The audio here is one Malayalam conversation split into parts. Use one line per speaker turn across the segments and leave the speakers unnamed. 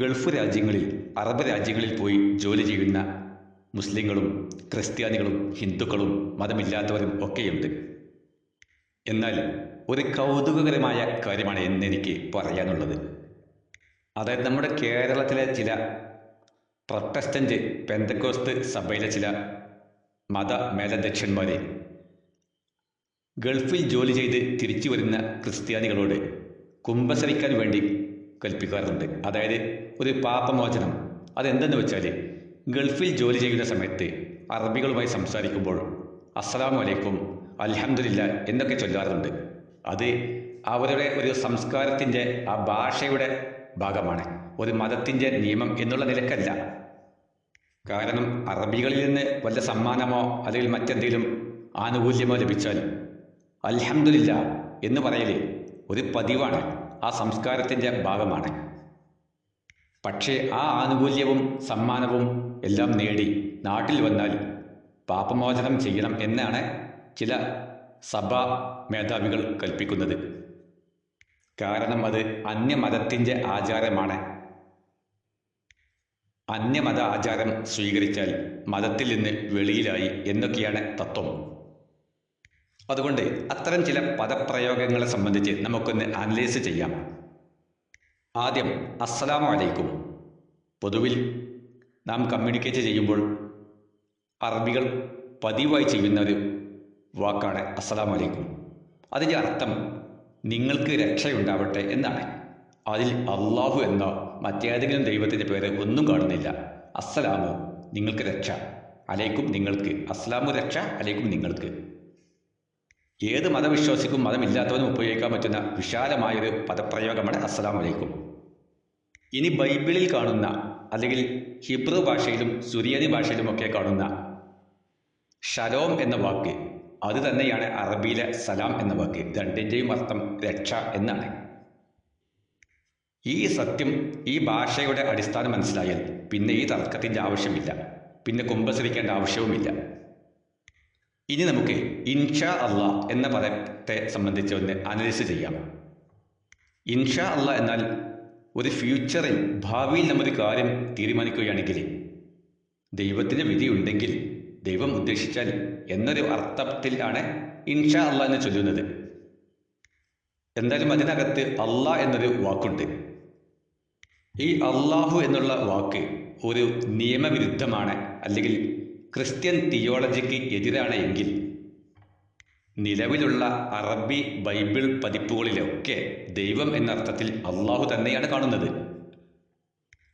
ഗൾഫ് രാജ്യങ്ങളിൽ, അറബ് രാജ്യങ്ങളിൽ പോയി ജോലി ചെയ്യുന്ന മുസ്ലിങ്ങളും ക്രിസ്ത്യാനികളും ഹിന്ദുക്കളും മതമില്ലാത്തവരും ഒക്കെയുണ്ട്. എന്നാൽ ഒരു കൗതുകകരമായ കാര്യമാണ് എന്നെനിക്ക് പറയാനുള്ളത്. അതായത് നമ്മുടെ കേരളത്തിലെ ചില പ്രൊട്ടസ്റ്റന്റ് പെന്തക്കോസ്ത് സഭയിലെ ചില മത മേലധ്യക്ഷന്മാർ ഗൾഫിൽ ജോലി ചെയ്ത് തിരിച്ചു വരുന്ന ക്രിസ്ത്യാനികളോട് കുമ്പസരിക്കാൻ വേണ്ടി കൽപ്പിക്കാറുണ്ട്. അതായത് ഒരു പാപമോചനം. അതെന്തെന്ന് വെച്ചാൽ, ഗൾഫിൽ ജോലി ചെയ്യുന്ന സമയത്ത് അറബികളുമായി സംസാരിക്കുമ്പോൾ അസ്സലാമു അലൈക്കും, അൽഹംദുലില്ലാ എന്നൊക്കെ ചൊല്ലാറുണ്ട്. അത് അവരുടെ ഒരു സംസ്കാരത്തിൻ്റെ, ആ ഭാഷയുടെ ഭാഗമാണ്, ഒരു മതത്തിൻ്റെ നിയമം എന്നുള്ള നിലക്കല്ല. കാരണം അറബികളിൽ നിന്ന് വല്ല സമ്മാനമോ അല്ലെങ്കിൽ മറ്റെന്തെങ്കിലും ആനുകൂല്യമോ ലഭിച്ചാൽ അൽഹംദുലില്ലാ എന്ന് പറയൽ ഒരു പതിവാണ്, ആ സംസ്കാരത്തിൻ്റെ ഭാഗമാണ്. പക്ഷേ ആ ആനുകൂല്യവും സമ്മാനവും എല്ലാം നേടി നാട്ടിൽ വന്നാൽ പാപമോചനം ചെയ്യണം എന്നാണ് ചില സഭാ മേധാവികൾ കൽപ്പിക്കുന്നത്. കാരണം അത് അന്യമതത്തിൻ്റെ ആചാരമാണ്. അന്യമത ആചാരം സ്വീകരിച്ചാൽ മതത്തിൽ നിന്ന് വെളിയിലായി എന്നൊക്കെയാണ് തത്വം. അതുകൊണ്ട് അത്തരം ചില പദപ്രയോഗങ്ങളെ സംബന്ധിച്ച് നമുക്കൊന്ന് അനലൈസ് ചെയ്യാം. ആദ്യം അസ്സലാമു അലൈക്കും. പൊതുവിൽ നാം കമ്മ്യൂണിക്കേറ്റ് ചെയ്യുമ്പോൾ അറബികൾ പതിവായി ചെയ്യുന്ന ഒരു വാക്കാണ് അസ്സലാമു അലൈക്കും. അതിൻ്റെ അർത്ഥം നിങ്ങൾക്ക് രക്ഷയുണ്ടാവട്ടെ എന്നാണ്. അതിൽ അള്ളാഹു എന്നോ മറ്റേതെങ്കിലും ദൈവത്തിൻ്റെ പേര് ഒന്നും കാണുന്നില്ല. അസ്സലാമു നിങ്ങൾക്ക് രക്ഷ, അലൈക്കും നിങ്ങൾക്ക്. അസ്സലാമു രക്ഷ, അലൈക്കും നിങ്ങൾക്ക്. ഏത് മതവിശ്വാസിക്കും മതമില്ലാത്തവനും ഉപയോഗിക്കാൻ പറ്റുന്ന വിശാലമായൊരു പദപ്രയോഗമാണ് അസ്സലാമു അലൈക്കും. ഇനി ബൈബിളിൽ കാണുന്ന, അല്ലെങ്കിൽ ഹിബ്രു ഭാഷയിലും സുറിയാനി ഭാഷയിലുമൊക്കെ കാണുന്ന ഷലോം എന്ന വാക്ക്, അത് തന്നെയാണ് അറബിയിലെ സലാം എന്ന വാക്ക്. രണ്ടിൻ്റെയും അർത്ഥം രക്ഷ എന്നാണ്. ഈ സത്യം, ഈ ഭാഷയുടെ അടിസ്ഥാനം മനസ്സിലായാൽ പിന്നെ ഈ തർക്കത്തിൻ്റെ ആവശ്യമില്ല, പിന്നെ കുമ്പസരിക്കേണ്ട ആവശ്യവുമില്ല. ഇനി നമുക്ക് ഇൻഷാ അള്ളാ എന്ന പദത്തെ സംബന്ധിച്ച് ഒന്ന് അനലൈസ് ചെയ്യാം. ഇൻഷാ അള്ളാ എന്നാൽ ഒരു ഫ്യൂച്ചറിൽ, ഭാവിയിൽ നമ്മൊരു കാര്യം തീരുമാനിക്കുകയാണെങ്കിൽ, ദൈവത്തിന് വിധി ഉണ്ടെങ്കിൽ, ദൈവം ഉദ്ദേശിച്ചാൽ എന്നൊരു അർത്ഥത്തിലാണ് ഇൻഷാ അള്ളാ എന്ന് ചൊല്ലുന്നത്. എന്തായാലും അതിനകത്ത് അള്ളാ എന്നൊരു വാക്കുണ്ട്. ഈ അള്ളാഹു എന്നുള്ള വാക്ക് ഒരു നിയമവിരുദ്ധമാണ്, അല്ലെങ്കിൽ ക്രിസ്ത്യൻ തിയോളജിക്ക് എതിരാണ് എങ്കിൽ, നിലവിലുള്ള അറബി ബൈബിൾ പതിപ്പുകളിലൊക്കെ ദൈവം എന്ന അർത്ഥത്തിൽ അള്ളാഹു തന്നെയാണ് കാണുന്നത്.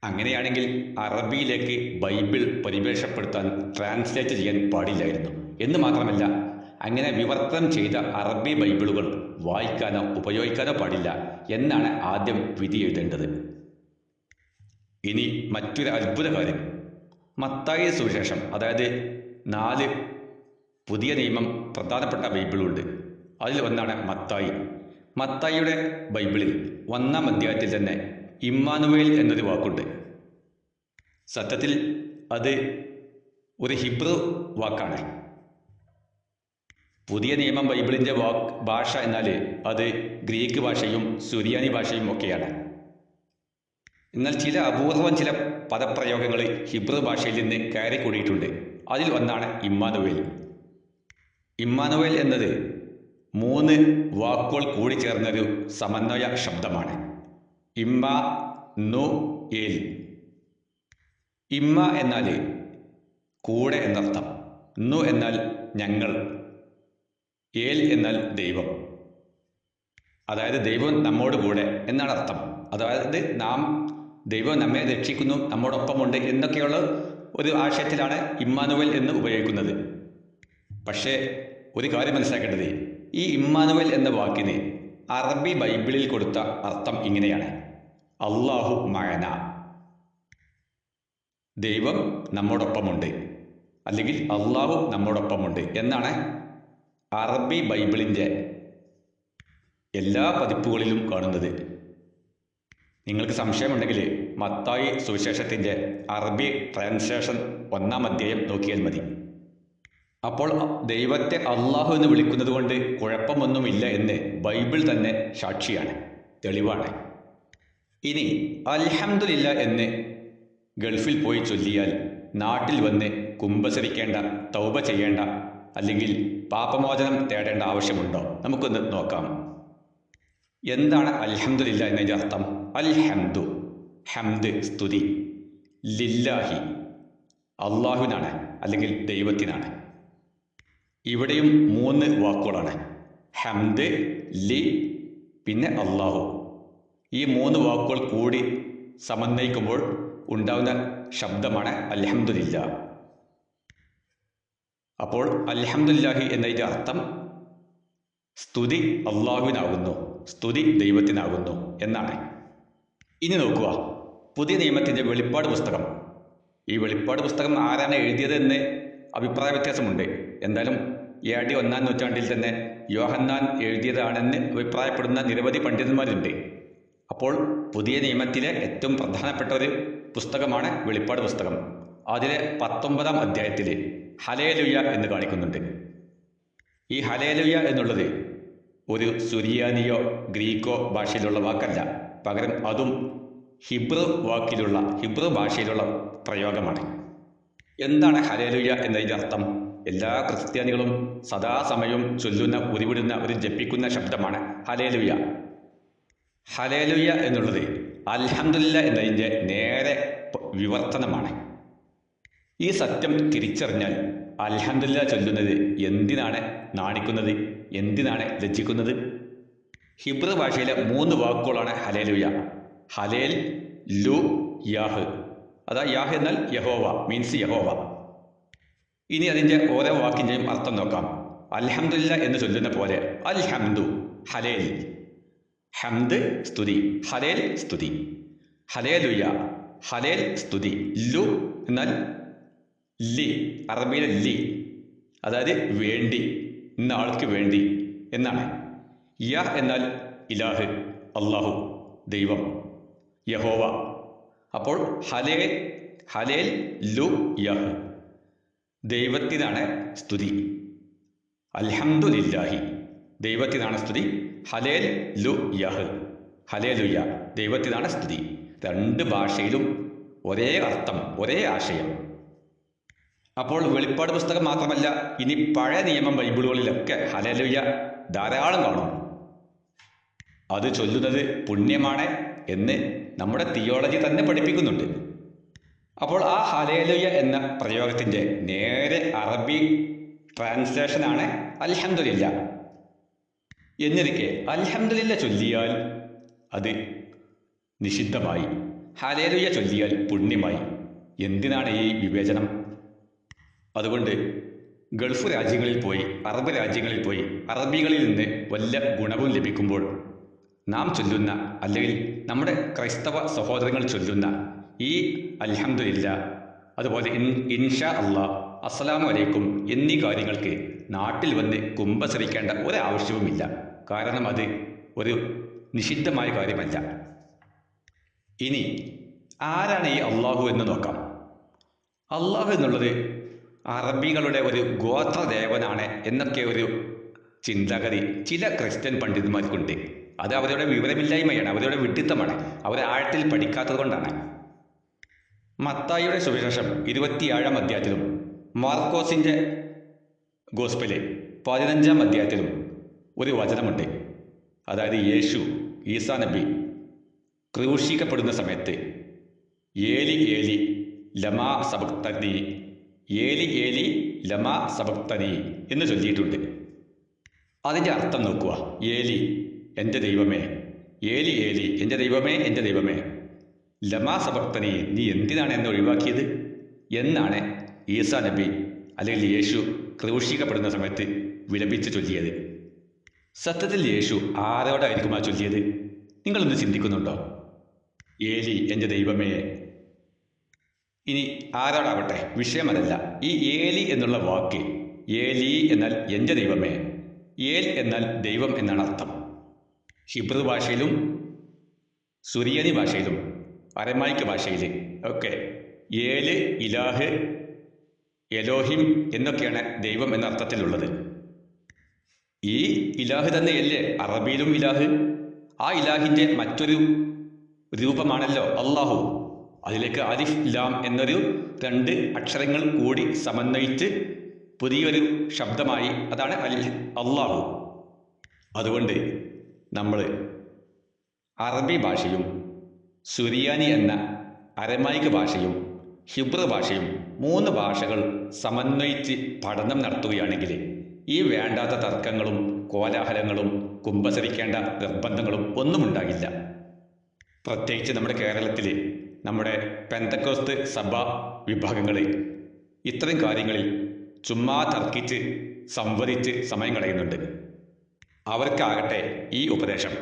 അങ്ങനെയാണെങ്കിൽ അറബിയിലേക്ക് ബൈബിൾ പരിഭാഷപ്പെടുത്താൻ, ട്രാൻസ്ലേറ്റ് ചെയ്യാൻ പാടില്ലായിരുന്നു. എന്ന് മാത്രമല്ല, അങ്ങനെ വിവർത്തനം ചെയ്ത അറബി ബൈബിളുകൾ വായിക്കാനോ ഉപയോഗിക്കാനോ പാടില്ല എന്നാണ് ആദ്യം വിധി എഴുതേണ്ടത്. ഇനി മറ്റൊരു അത്ഭുത കാര്യം, മത്തായി സുവിശേഷം, അതായത് 4 പുതിയ നിയമം പ്രധാനപ്പെട്ട ബൈബിളുണ്ട്. അതിൽ ഒന്നാണ് മത്തായി. മത്തായിയുടെ ബൈബിളിൽ 1-ാം അധ്യായത്തിൽ തന്നെ ഇമ്മാനുവേൽ എന്നൊരു വാക്കുണ്ട്. സത്യത്തിൽ അത് ഒരു ഹിബ്രു വാക്കാണ്. പുതിയ നിയമം ബൈബിളിൻ്റെ ഭാഷ എന്നാൽ അത് ഗ്രീക്ക് ഭാഷയും സുറിയാനി ഭാഷയും ഒക്കെയാണ്. എന്നാൽ ചില അപൂർവം ചില പദപ്രയോഗങ്ങൾ ഹിബ്രു ഭാഷയിൽ നിന്ന് കയറിക്കൂടിയിട്ടുണ്ട്. അതിൽ ഒന്നാണ് ഇമ്മാനുവേൽ. ഇമ്മാനുവേൽ എന്നത് 3 വാക്കുകൾ കൂടി ചേർന്നൊരു സമന്വയ ശബ്ദമാണ്. ഇമ്മ, നു, ഏൽ. ഇമ്മ എന്നാൽ കൂടെ എന്നർത്ഥം, നു എന്നാൽ ഞങ്ങൾ, ഏൽ എന്നാൽ ദൈവം. അതായത് ദൈവം നമ്മോട് കൂടെ എന്നാണ് അർത്ഥം. അതായത് ദൈവം നമ്മെ രക്ഷിക്കുന്നു, നമ്മോടൊപ്പമുണ്ട് എന്നൊക്കെയുള്ള ഒരു ആശയത്തിലാണ് ഇമ്മാനുവൽ എന്ന് ഉപയോഗിക്കുന്നത്. പക്ഷേ ഒരു കാര്യം മനസ്സിലാക്കേണ്ടത്, ഈ ഇമ്മാനുവൽ എന്ന വാക്കിന് അറബി ബൈബിളിൽ കൊടുത്ത അർത്ഥം ഇങ്ങനെയാണ്: അള്ളാഹു മഅന, ദൈവം നമ്മോടൊപ്പമുണ്ട്, അല്ലെങ്കിൽ അള്ളാഹു നമ്മോടൊപ്പമുണ്ട് എന്നാണ് അറബി ബൈബിളിൻ്റെ എല്ലാ പതിപ്പുകളിലും കാണുന്നത്. നിങ്ങൾക്ക് സംശയമുണ്ടെങ്കിൽ മത്തായി സുവിശേഷത്തിൻ്റെ അറബി ട്രാൻസ്ലേഷൻ 1-ാം അധ്യായം നോക്കിയാൽ മതി. അപ്പോൾ ദൈവത്തെ അള്ളാഹു എന്ന് വിളിക്കുന്നത് കൊണ്ട് കുഴപ്പമൊന്നുമില്ല എന്ന് ബൈബിൾ തന്നെ സാക്ഷിയാണ്, തെളിവാണ്. ഇനി അൽഹംദുലില്ല എന്ന് ഗൾഫിൽ പോയി ചൊല്ലിയാൽ നാട്ടിൽ വന്ന് കുമ്പസരിക്കേണ്ട, തൗബ ചെയ്യേണ്ട, അല്ലെങ്കിൽ പാപമോചനം തേടേണ്ട ആവശ്യമുണ്ടോ? നമുക്കൊന്ന് നോക്കാം. എന്താണ് അൽഹംദുലില്ല എന്നതിൻ്റെ അർത്ഥം? അൽഹംദു, ഹംദ്, സ്തുതി, ലില്ലാഹി, അള്ളാഹുവിനാണ് അല്ലെങ്കിൽ ദൈവത്തിനാണ്. ഇവിടെയും 3 വാക്കുകളാണ്: ഹംദ്, ലി, പിന്നെ അള്ളാഹു. ഈ 3 വാക്കുകൾ കൂടി സമന്വയിക്കുമ്പോൾ ഉണ്ടാകുന്ന ശബ്ദമാണ് അൽഹംദുലില്ല. അപ്പോൾ അൽഹംദുലില്ലാഹി എന്നതിൻ്റെ അർത്ഥം സ്തുതി അള്ളാഹുവിനാകുന്നു, സ്തുതി ദൈവത്തിനാകുന്നു എന്നാണ്. ഇനി നോക്കുക, പുതിയ നിയമത്തിൻ്റെ വെളിപ്പാട് പുസ്തകം. ഈ വെളിപ്പാട് പുസ്തകം ആരാണ് എഴുതിയതെന്ന് അഭിപ്രായ വ്യത്യാസമുണ്ട്. എന്തായാലും AD 1-ാം നൂറ്റാണ്ടിൽ തന്നെ യോഹന്നാൻ എഴുതിയതാണെന്ന് അഭിപ്രായപ്പെടുന്ന നിരവധി പണ്ഡിതന്മാരുണ്ട്. അപ്പോൾ പുതിയ നിയമത്തിലെ ഏറ്റവും പ്രധാനപ്പെട്ട ഒരു പുസ്തകമാണ് വെളിപ്പാട് പുസ്തകം. അതിലെ 19-ാം അധ്യായത്തിൽ ഹല്ലേലൂയ എന്ന് കാണിക്കുന്നുണ്ട്. ഈ ഹല്ലേലൂയ എന്നുള്ളത് ഒരു സുറിയാനിയോ ഗ്രീക്കോ ഭാഷയിലുള്ള വാക്കല്ല, പകരം അതും ഹിബ്രു ഭാഷയിലുള്ള പ്രയോഗമാണ്. എന്താണ് ഹല്ലേലൂയ എന്നതിൻ്റെ അർത്ഥം? എല്ലാ ക്രിസ്ത്യാനികളും സദാസമയവും ചൊല്ലുന്ന, ഉരുവിടുന്ന, ഒരു ജപിക്കുന്ന ശബ്ദമാണ് ഹല്ലേലൂയ. ഹല്ലേലൂയ എന്നുള്ളത് അൽഹംദുലില്ല എന്നതിൻ്റെ നേരെ വിവർത്തനമാണ്. ഈ സത്യം തിരിച്ചറിഞ്ഞാൽ അൽഹംദുലില്ല ചൊല്ലുന്നത് എന്തിനാണ് നാണിക്കുന്നത്, എന്തിനാണ് ലജ്ജിക്കുന്നത്? ഹിബ്രു ഭാഷയിലെ 3 വാക്കുകളാണ് ഹല്ലേലൂയ. ഹലേൽ, ലു, യാഹ്. അതാ യാഹ് എന്നാൽ യഹോവ, മീൻസ് യഹോവ. ഇനി അതിൻ്റെ ഓരോ വാക്കിൻ്റെയും അർത്ഥം നോക്കാം. അൽഹംദുലില്ല എന്ന് ചൊല്ലുന്ന പോലെ അൽഹംദു, ഹലേൽ, ഹംദ്, സ്തുതി, ഹലേൽ, സ്തുതി, ഹല്ലേലൂയ, ഹലേൽ, സ്തുതി. ലു എന്നാൽ ലി, അറബിയിലെ ലി, അതായത് വേണ്ടി, ഇന്ന ആൾക്ക് വേണ്ടി എന്നാണ്. യ എന്നാൽ ഇലാഹ്, അള്ളാഹു, ദൈവം, യഹോവ. അപ്പോൾ ഹലേൽ, ലു, യഹ്, ദൈവത്തിനാണ് സ്തുതി. അൽഹംദുലില്ലാഹി, ദൈവത്തിനാണ് സ്തുതി. ഹലേൽ, ലു, യഹ്, ഹല്ലേലൂയ, ദൈവത്തിനാണ് സ്തുതി. 2 ഭാഷയിലും ഒരേ അർത്ഥം, ഒരേ ആശയം. അപ്പോൾ വെളിപ്പാട് പുസ്തകം മാത്രമല്ല, ഇനി പഴയ നിയമം ബൈബിളുകളിലൊക്കെ ഹല്ലേലൂയ ധാരാളം കാണും. അത് ചൊല്ലുന്നത് പുണ്യമാണ് എന്ന് നമ്മുടെ തിയോളജി തന്നെ പഠിപ്പിക്കുന്നുണ്ട്. അപ്പോൾ ആ ഹല്ലേലൂയ എന്ന പ്രയോഗത്തിൻ്റെ നേരെ അറബി ട്രാൻസ്ലേഷനാണ് അൽഹംദുലില്ല. എന്നിരിക്കെ അൽഹംദുലില്ല ചൊല്ലിയാൽ അത് നിഷിദ്ധമായി, ഹല്ലേലൂയ ചൊല്ലിയാൽ പുണ്യമായി. എന്തിനാണ് ഈ വിവേചനം? അതുകൊണ്ട് ഗൾഫ് രാജ്യങ്ങളിൽ പോയി, അറബ് രാജ്യങ്ങളിൽ പോയി അറബികളിൽ നിന്ന് വല്ല ഗുണവും ലഭിക്കുമ്പോൾ നാം ചൊല്ലുന്ന, അല്ലെങ്കിൽ നമ്മുടെ ക്രൈസ്തവ സഹോദരങ്ങൾ ചൊല്ലുന്ന ഈ അൽഹംദുലില്ല, അതുപോലെ ഇൻഷാ അല്ലാഹ്, അസ്സലാമു അലൈക്കും എന്നീ കാര്യങ്ങൾക്ക് നാട്ടിൽ വന്ന് കുമ്പസരിക്കേണ്ട ഒരാവശ്യവുമില്ല. കാരണം അത് ഒരു നിഷിദ്ധമായ കാര്യമല്ല. ഇനി ആരാണ് ഈ അള്ളാഹു എന്ന് നോക്കാം. അള്ളാഹു എന്നുള്ളത് അറബികളുടെ ഒരു ഗോത്രദേവനാണ് എന്നൊക്കെ ഒരു ചിന്താഗതി ചില ക്രിസ്ത്യൻ പണ്ഡിതന്മാർക്കുണ്ട്. അത് അവരുടെ വിവരമില്ലായ്മയാണ്, അവരുടെ വിഡ്ഢിത്തമാണ്, അവരെ ആഴത്തിൽ പഠിക്കാത്തത് കൊണ്ടാണ്. മത്തായിയുടെ സുവിശേഷം 27-ാം അധ്യായത്തിലും മാർക്കോസിൻ്റെ ഗോസ്പല് 15-ാം അധ്യായത്തിലും ഒരു വചനമുണ്ട്. അതായത് ഈസാ നബി ക്രൂശിക്കപ്പെടുന്ന സമയത്ത് ഏലി ഏലി ലമാ സബക്തനി, ഏലി ഏലി ലമാ സബക്തനി എന്ന് ചൊല്ലിയിട്ടുണ്ട്. അതിൻ്റെ അർത്ഥം നോക്കുക. ഏലി, എൻ്റെ ദൈവമേ, ഏലി ഏലി, എൻ്റെ ദൈവമേ, എൻ്റെ ദൈവമേ, ലമാ സബക്തനി, നീ എന്തിനാണ് എന്നെ ഒഴിവാക്കിയത് എന്നാണ് ഈസാ നബി അല്ലെങ്കിൽ യേശു ക്രൂശിക്കപ്പെടുന്ന സമയത്ത് വിലപിച്ച് ചൊല്ലിയത്. സത്യത്തിൽ യേശു ആരോടായിരിക്കും ആ ചൊല്ലിയത്? നിങ്ങളൊന്ന് ചിന്തിക്കുന്നുണ്ടോ? ഏലി, എൻ്റെ ദൈവമേ. ഇനി ആരോടാവട്ടെ, വിഷയമല്ല. ഈ ഏലി എന്നുള്ള വാക്ക്, ഏലി എന്നാൽ എൻ്റെ ദൈവമേ, ഏൽ എന്നാൽ ദൈവം എന്നാണ് അർത്ഥം. ഹിബ്രു ഭാഷയിലും സുറിയനി ഭാഷയിലും അരമായിക്ക് ഭാഷയിൽ ഒക്കെ ഏല്, ഇലാഹ്, എലോഹിം എന്നൊക്കെയാണ് ദൈവം എന്ന അർത്ഥത്തിലുള്ളത്. ഈ ഇലാഹ് തന്നെയല്ലേ അറബിയിലും ഇലാഹ്? ആ ഇലാഹിൻ്റെ മറ്റൊരു രൂപമാണല്ലോ അള്ളാഹു. അതിലേക്ക് അലിഫ് ലാം എന്നൊരു 2 അക്ഷരങ്ങൾ കൂടി സമന്വയിച്ച് പുതിയൊരു ശബ്ദമായി, അതാണ് അള്ളാഹു. അതുകൊണ്ട് നമ്മൾ അറബി ഭാഷയും സുറിയാനി എന്ന അരമായിക് ഭാഷയും ഹിബ്രു ഭാഷയും 3 ഭാഷകൾ സമന്വയിച്ച് പഠനം നടത്തുകയാണെങ്കിൽ ഈ വേണ്ടാത്ത തർക്കങ്ങളും കോലാഹലങ്ങളും കുമ്പസരിക്കേണ്ട നിർബന്ധങ്ങളും ഒന്നും ഉണ്ടാകില്ല. പ്രത്യേകിച്ച് നമ്മുടെ കേരളത്തിൽ നമ്മുടെ പെന്തക്കോസ്ത് സഭ വിഭാഗങ്ങൾ ഇത്തരം കാര്യങ്ങളിൽ ചുമ്മാ തർക്കിച്ച് സംവദിച്ച് സമയം കളയുന്നുണ്ട്. അവർക്കാകട്ടെ ഈ ഉപദേശം